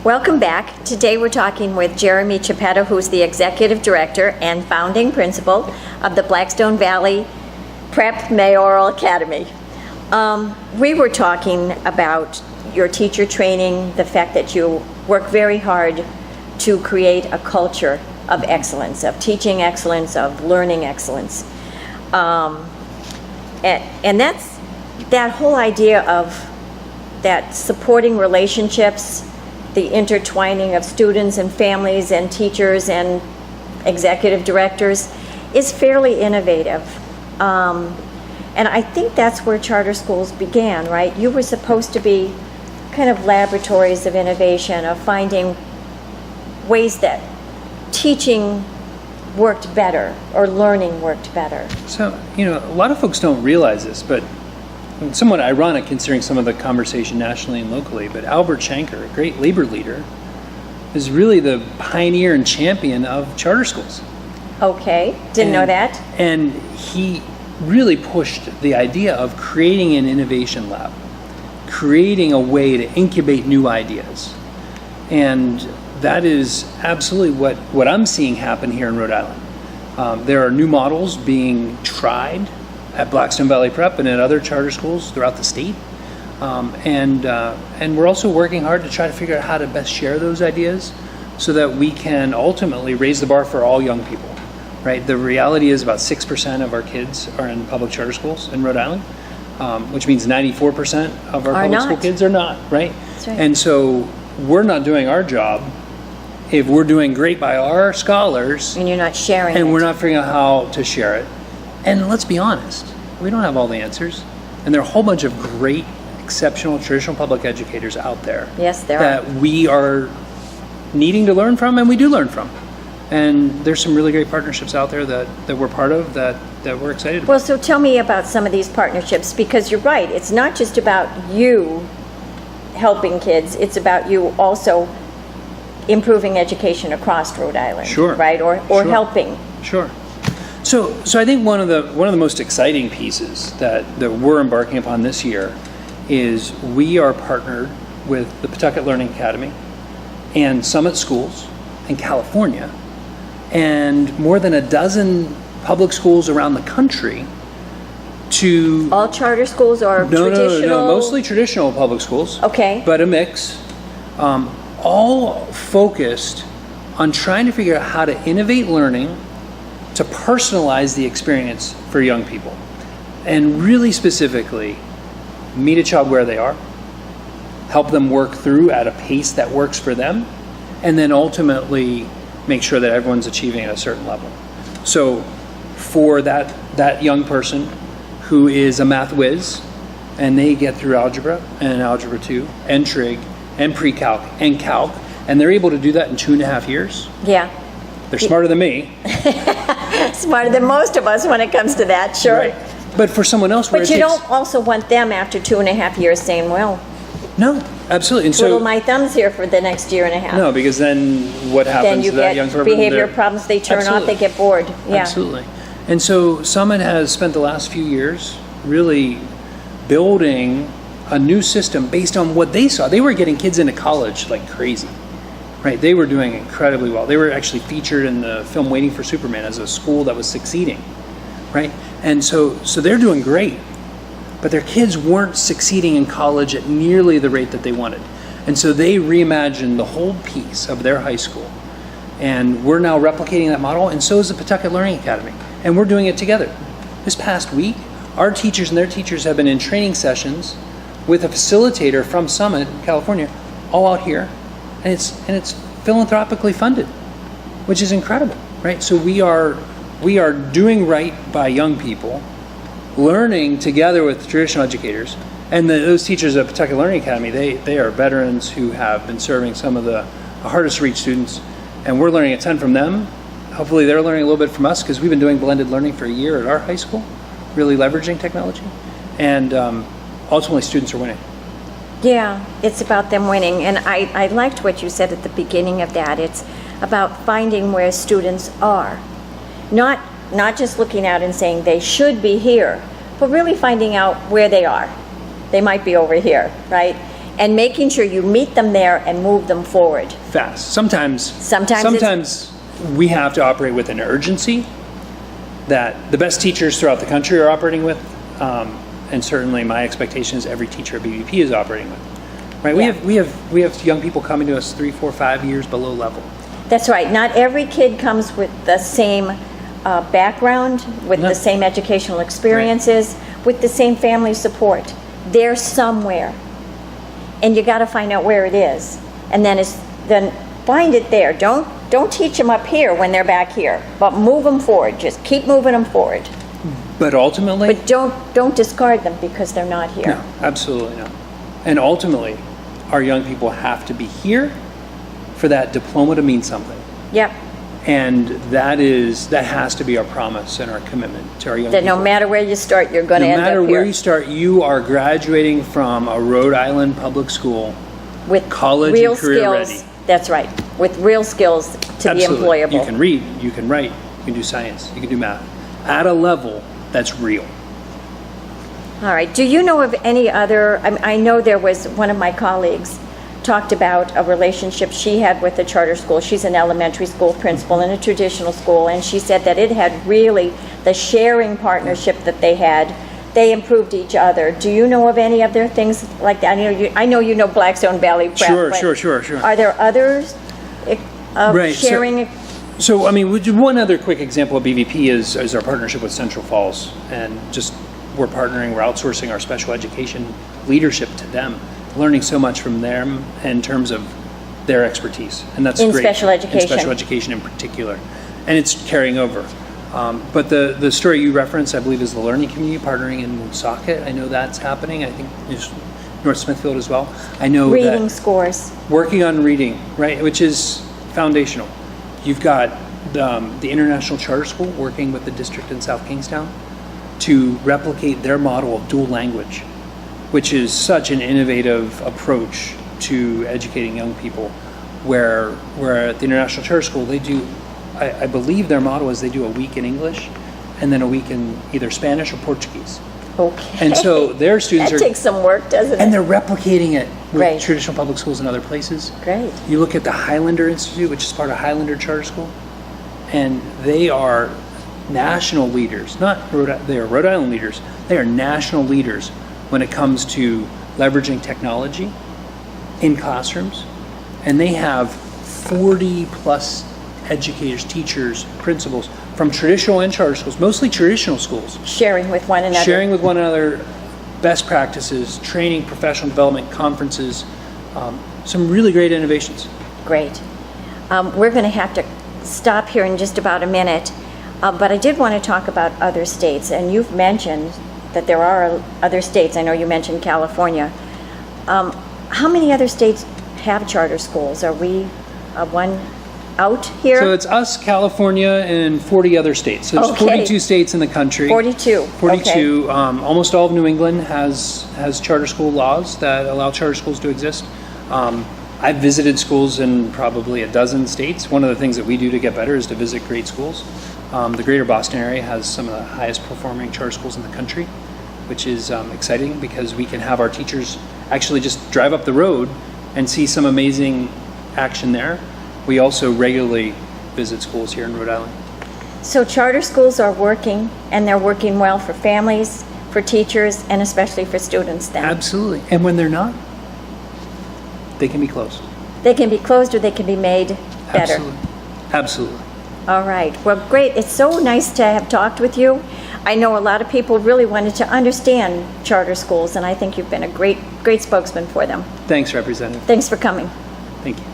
Welcome back. Today we're talking with Jeremy Chiappetta, who's the Executive Director and Founding Principal of the Blackstone Valley Prep Mayoral Academy. We were talking about your teacher training, the fact that you work very hard to create a culture of excellence, of teaching excellence, of learning excellence. And that's that whole idea of that supporting relationships, the intertwining of students and families and teachers and executive directors is fairly innovative. And I think that's where charter schools began, right? You were supposed to be kind of laboratories of innovation, of finding ways that teaching worked better or learning worked better. So, a lot of folks don't realize this, but somewhat ironic considering some of the conversation nationally and locally, but Albert Shanker, a great labor leader, is really the pioneer and champion of charter schools. Okay, didn't know that. And he really pushed the idea of creating an innovation lab, creating a way to incubate new ideas. And that is absolutely what I'm seeing happen here in Rhode Island. There are new models being tried at Blackstone Valley Prep and at other charter schools throughout the state. And we're also working hard to try to figure out how to best share those ideas so that we can ultimately raise the bar for all young people. Right? The reality is about 6% of our kids are in public charter schools in Rhode Island, which means 94% of our public school kids are not, right? That's right. And so we're not doing our job if we're doing great by our scholars. And you're not sharing and it. we're not figuring out how to share it. And let's be honest, we don't have all the answers. And there are a whole bunch of great, exceptional, traditional public educators out there. Yes, there that are. we are needing to learn from, and we do learn from. And there's some really great partnerships out there that we're part of that we're excited about. Well, so tell me about some of these partnerships, because you're right, it's not just about you helping kids, it's about you also improving education across Rhode Island. Sure. Right? Or Sure. helping. Sure. So I think one of the most exciting pieces that we're embarking upon this year is we are partnered with the Pawtucket Learning Academy and Summit Schools in California, and more than a dozen public schools around the country to... All charter schools or traditional? No, mostly traditional public schools. Okay. But a mix. All focused on trying to figure out how to innovate learning to personalize the experience for young people. And really specifically, meet a child where they are, help them work through at a pace that works for them, and then ultimately make sure that everyone's achieving at a certain level. So for that young person who is a math whiz, and they get through algebra and algebra 2 and trig and pre-calc and calc, and they're able to do that in 2.5 years. Yeah. They're smarter than me. Smarter than most of us when it comes to that, sure. Right. But for someone else, But you don't also want them after 2.5 years saying, well, no, absolutely. And twiddle my thumbs here for the next year and a half. No, because then what happens Then you to that get young person? behavior problems, they turn off, they get bored. Yeah. Absolutely. And so Summit has spent the last few years really building a new system based on what they saw. They were getting kids into college like crazy, right? They were doing incredibly well. They were actually featured in the film Waiting for Superman as a school that was succeeding, right? And so they're doing great, but their kids weren't succeeding in college at nearly the rate that they wanted. And so they reimagined the whole piece of their high school. And we're now replicating that model, and so is the Pawtucket Learning Academy. And we're doing it together. This past week, our teachers and their teachers have been in training sessions with a facilitator from Summit, California, all out here. And it's philanthropically funded, which is incredible, right? So we are doing right by young people, learning together with traditional educators, and those teachers at Pawtucket Learning Academy, they are veterans who have been serving some of the hardest to reach students, and we're learning a ton from them. Hopefully they're learning a little bit from us, because we've been doing blended learning for a year at our high school, really leveraging technology, and ultimately students are winning. Yeah, it's about them winning. And I liked what you said at the beginning of that. It's about finding where students are. Not just looking out and saying they should be here, but really finding out where they are. They might be over here, right? and making sure you meet them there and move them forward. Fast. Sometimes we have to operate with an urgency that the best teachers throughout the country are operating with, and certainly my expectation is every teacher at BVP is operating with. Right? Yeah. We have young people coming to us 3, 4, 5 years below level. That's right. Not every kid comes with the same background, with the same educational experiences, with the same family support. They're somewhere, and you got to find out where it is, and then find it there. Don't teach them up here when they're back here, but move them forward. Just keep moving them forward. But ultimately, but don't discard them because they're not here. No, absolutely not. And ultimately, our young people have to be here for that diploma to mean something. Yep. And that has to be our promise and our commitment to our young people. That no matter where you start, you're going to end up here. No matter where you start, you are graduating from a Rhode Island public school with college real and career skills. ready. That's right. With real skills to Absolutely. be employable. You can read, you can write, you can do science, you can do math at a level that's real. All right. Do you know of any other, I know there was one of my colleagues talked about a relationship she had with a charter school. She's an elementary school principal in a traditional school, and she said that it had really, the sharing partnership that they had, they improved each other. Do you know of any other things like that? I know you know Blackstone Valley Prep. Sure. Are there others of sharing? So, I mean, one other quick example of BVP is our partnership with Central Falls, and just we're outsourcing our special education leadership to them, learning so much from them in terms of their expertise, and that's in great. Special education. In special education in particular, and it's carrying over. But the story you referenced, I believe, is the Learning Community partnering in Woonsocket. I know that's happening. I think there's North Smithfield as well. I know reading scores. Working on reading, right, which is foundational. You've got the International Charter School working with the district in South Kingstown to replicate their model of dual language, which is such an innovative approach to educating young people, where at the International Charter School they do, I believe their model is they do a week in English and then a week in either Spanish or Portuguese. Okay. And so their students that takes some work, doesn't it? And they're replicating it with Great. traditional public schools in other places. Great. You look at the Highlander Institute, which is part of Highlander Charter School, and they are national leaders. They are Rhode Island leaders. They are national leaders when it comes to leveraging technology in classrooms. And they have 40 plus educators, teachers, principals from traditional and charter schools, mostly traditional schools. Sharing with one another. Best practices, training, professional development, conferences, some really great innovations. Great. We're going to have to stop here in just about a minute, but I did want to talk about other states, and you've mentioned that there are other states. I know you mentioned California. How many other states have charter schools? Are we one out here? So it's us, California, and 40 other states. So there's 42 states in the country. 42. Okay. Almost all of New England has charter school laws that allow charter schools to exist. I've visited schools in probably a dozen states. One of the things that we do to get better is to visit great schools. The greater Boston area has some of the highest performing charter schools in the country, which is exciting because we can have our teachers actually just drive up the road and see some amazing action there. We also regularly visit schools here in Rhode Island. So charter schools are working, and they're working well for families, for teachers, and especially for students then. Absolutely. And when they're not, they can be closed. They can be closed or they can be made better. Absolutely. All right. Well, great. It's so nice to have talked with you. I know a lot of people really wanted to understand charter schools, and I think you've been a great spokesman for them. Thanks, Representative. Thanks for coming. Thank you.